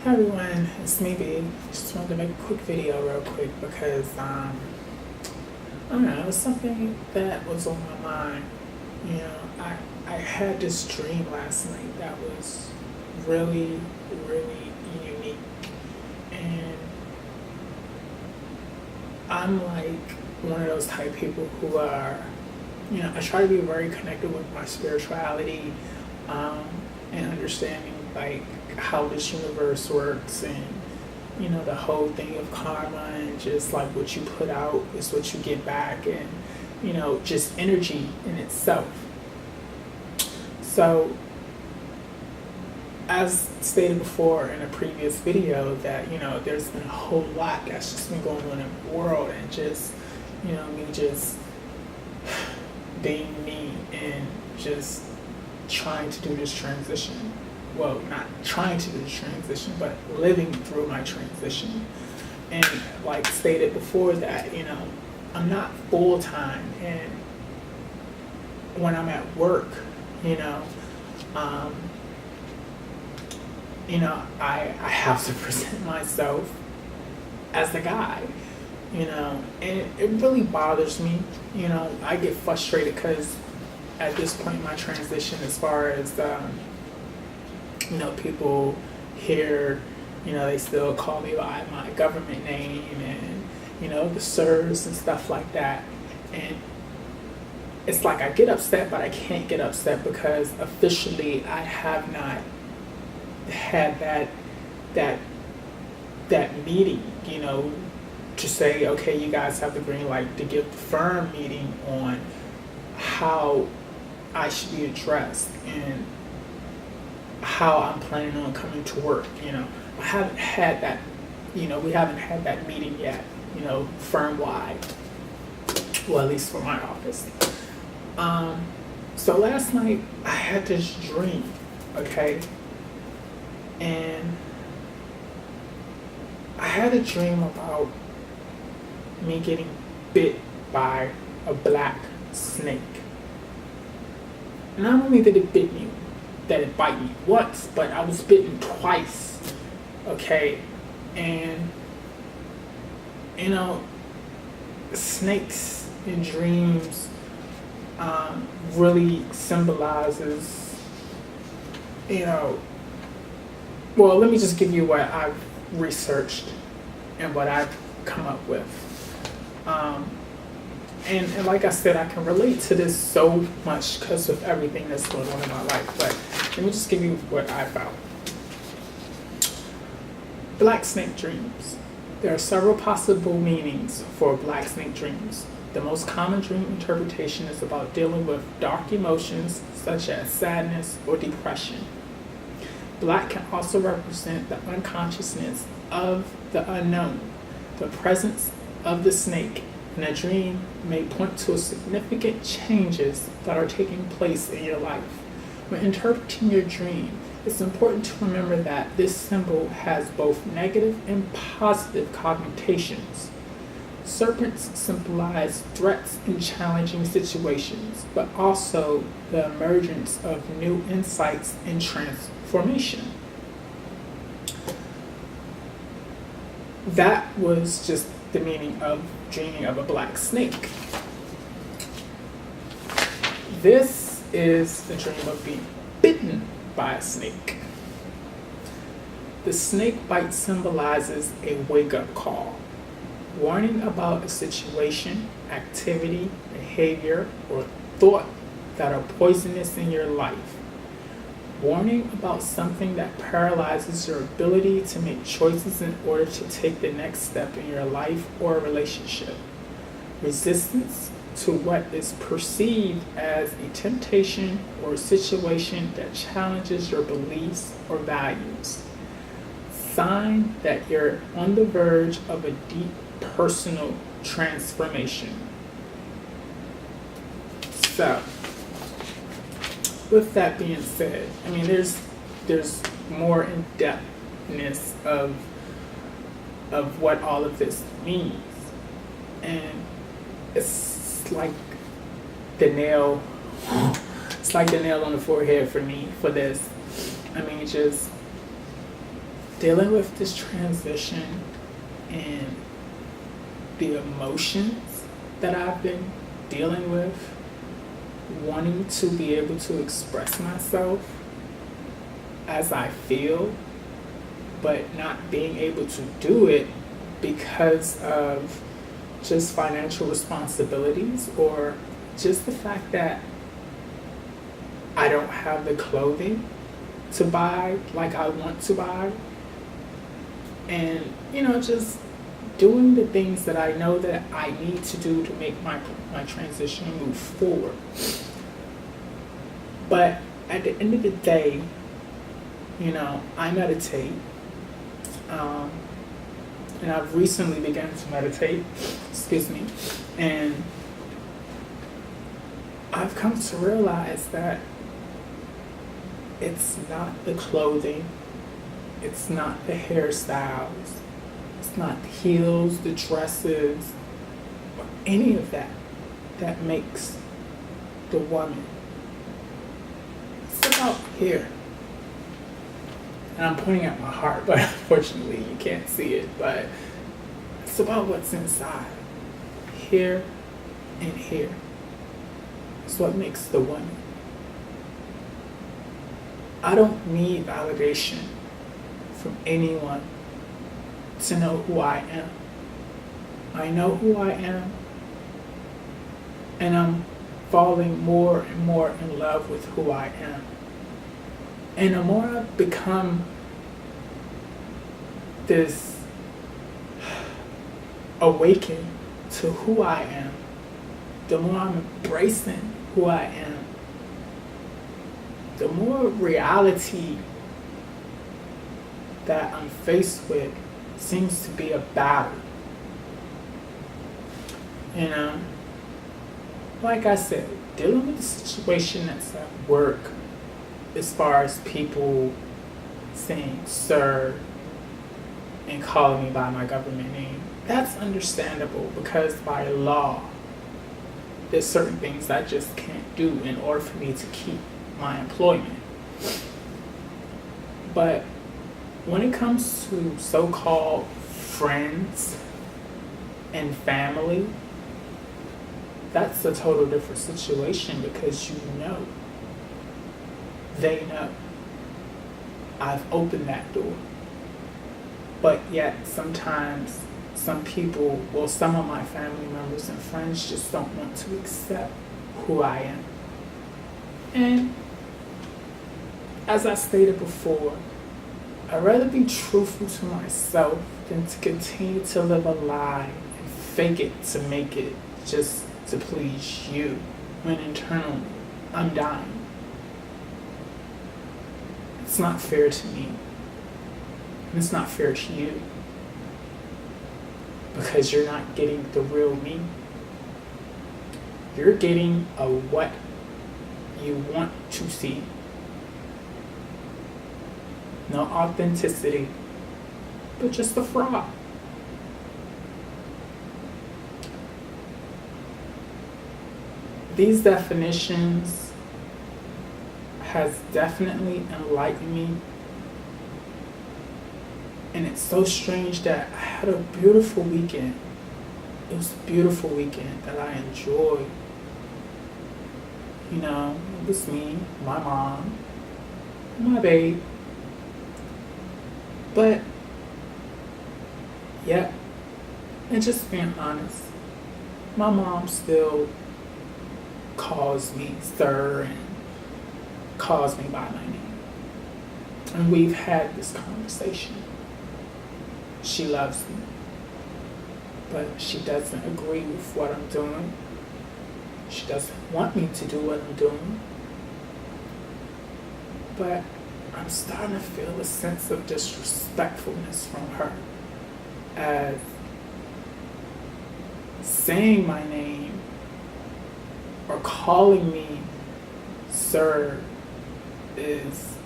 Hi everyone, it's me B. Just wanted to make a quick video real quick because I don't know, it was something that was on my mind. You know, I had this dream last night that was really, really unique. And I'm like one of those type people who are, I try to be very connected with my spirituality, um, and understanding like how this universe works, and the whole thing of karma, and just like what you put out is what you get back, and just energy in itself. So as stated before in a previous video, that there's been a whole lot that's just been going on in the world, and just me just being me, and just trying to do this transition. Well, not trying to do this transition, but living through my transition. And like stated before, that I'm not full time, and when I'm at work, um, I have to present myself as the guy, and it really bothers me. I get frustrated because at this point in my transition, as far as people here, they still call me by my government name, and the sirs and stuff like that. And it's like I get upset, but I can't get upset because officially I have not had that meeting, to say, okay, you guys have the green light to give the firm meeting on how I should be addressed and how I'm planning on coming to work. I haven't had that, we haven't had that meeting yet, firm wide. Well, at least for my office. So last night I had this dream, okay? And I had a dream about me getting bit by a black snake. Not only did it bite me once, but I was bitten twice, okay? And snakes in dreams really symbolizes, well, let me just give you what I've researched and what I've come up with. And like I said, I can relate to this so much because of everything that's going on in my life. But let me just give you what I found. Black snake dreams. There are several possible meanings for black snake dreams. The most common dream interpretation is about dealing with dark emotions such as sadness or depression. Black can also represent the unconsciousness of the unknown. The presence of the snake in a dream may point to significant changes that are taking place in your life. When interpreting your dream, it's important to remember that this symbol has both negative and positive connotations. Serpents symbolize threats in challenging situations, but also the emergence of new insights and transformation. That was just the meaning of dreaming of a black snake. This is the dream of being bitten by a snake. The snake bite symbolizes a wake-up call, warning about a situation, activity, behavior, or thought that are poisonous in your life. Warning about something that paralyzes your ability to make choices in order to take the next step in your life or relationship. Resistance to what is perceived as a temptation or situation that challenges your beliefs or values. Sign that you're on the verge of a deep personal transformation. So, with that being said, there's more in-depthness of what all of this means, and it's like the nail on the forehead for me for this. Just dealing with this transition and the emotions that I've been dealing with, wanting to be able to express myself as I feel, but not being able to do it because of just financial responsibilities or just the fact that I don't have the clothing to buy like I want to buy. And, just doing the things that I know that I need to do to make my transition move forward. But at the end of the day, I meditate. And I've recently begun to meditate, and I've come to realize that it's not the clothing, it's not the hairstyles, it's not the heels, the dresses, or any of that that makes the woman. It's about here. And I'm pointing at my heart, but unfortunately you can't see it, but it's about what's inside. Here and here. It's what makes the woman. I don't need validation from anyone to know who I am. I know who I am, and I'm falling more and more in love with who I am. And the more I've become this awakened to who I am, the more I'm embracing who I am, the more reality that I'm faced with seems to be a battle. Like I said, dealing with the situation that's at work, as far as people saying sir and calling me by my government name, that's understandable because by law, there's certain things I just can't do in order for me to keep my employment. But when it comes to so-called friends and family, that's a total different situation because they know. I've opened that door. But yet sometimes some of my family members and friends just don't want to accept who I am. And as I stated before, I'd rather be truthful to myself than to continue to live a lie and fake it to make it just to please you when internally I'm dying. It's not fair to me. And it's not fair to you. Because you're not getting the real me. You're getting a what you want to see. No authenticity, but just a fraud. These definitions has definitely enlightened me. And it's so strange that I had a beautiful weekend. It was a beautiful weekend that I enjoyed. It was me, my mom, my babe. But, yeah, and just being honest, my mom still calls me sir and calls me by my name. And we've had this conversation. She loves me, but she doesn't agree with what I'm doing. She doesn't want me to do what I'm doing. But I'm starting to feel a sense of disrespectfulness from her as saying my name or calling me sir is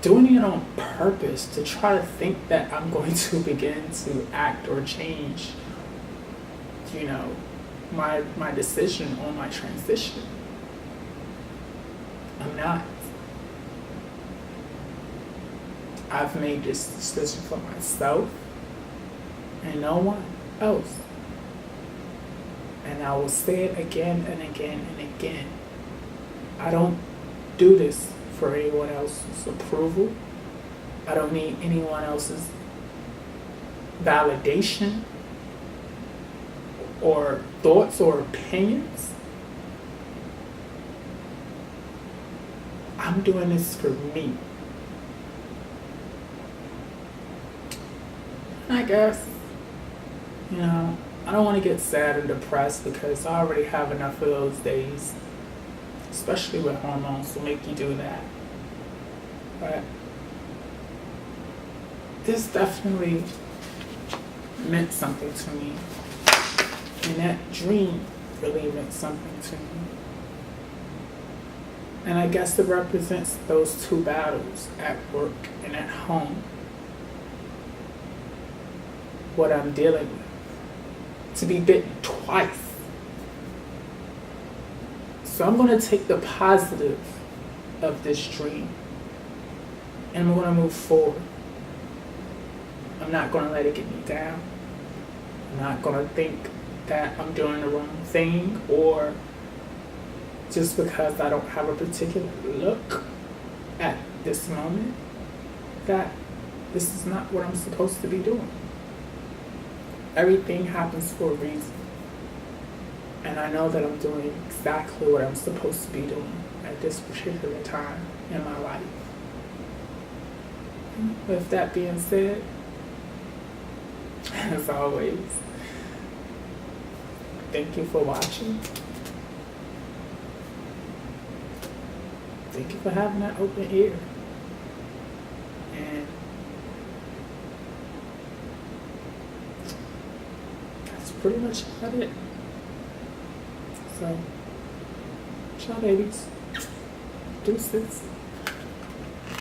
doing it on purpose to try to think that I'm going to begin to act or change, my decision on my transition. I'm not. I've made this decision for myself and no one else. And I will say it again and again and again. I don't do this for anyone else's approval. I don't need anyone else's validation or thoughts or opinions. I'm doing this for me. And I guess, I don't want to get sad and depressed because I already have enough of those days, especially with hormones to make you do that. But this definitely meant something to me. And that dream really meant something to me. And I guess it represents those two battles at work and at home. What I'm dealing with. To be bitten twice. So I'm going to take the positive of this dream and I'm going to move forward. I'm not going to let it get me down. I'm not going to think that I'm doing the wrong thing, or just because I don't have a particular look at this moment, that this is not what I'm supposed to be doing. Everything happens for a reason. And I know that I'm doing exactly what I'm supposed to be doing at this particular time in my life. With that being said, as always, thank you for watching. Thank you for having that open ear. And that's pretty much about it. So, ciao babies. Deuces.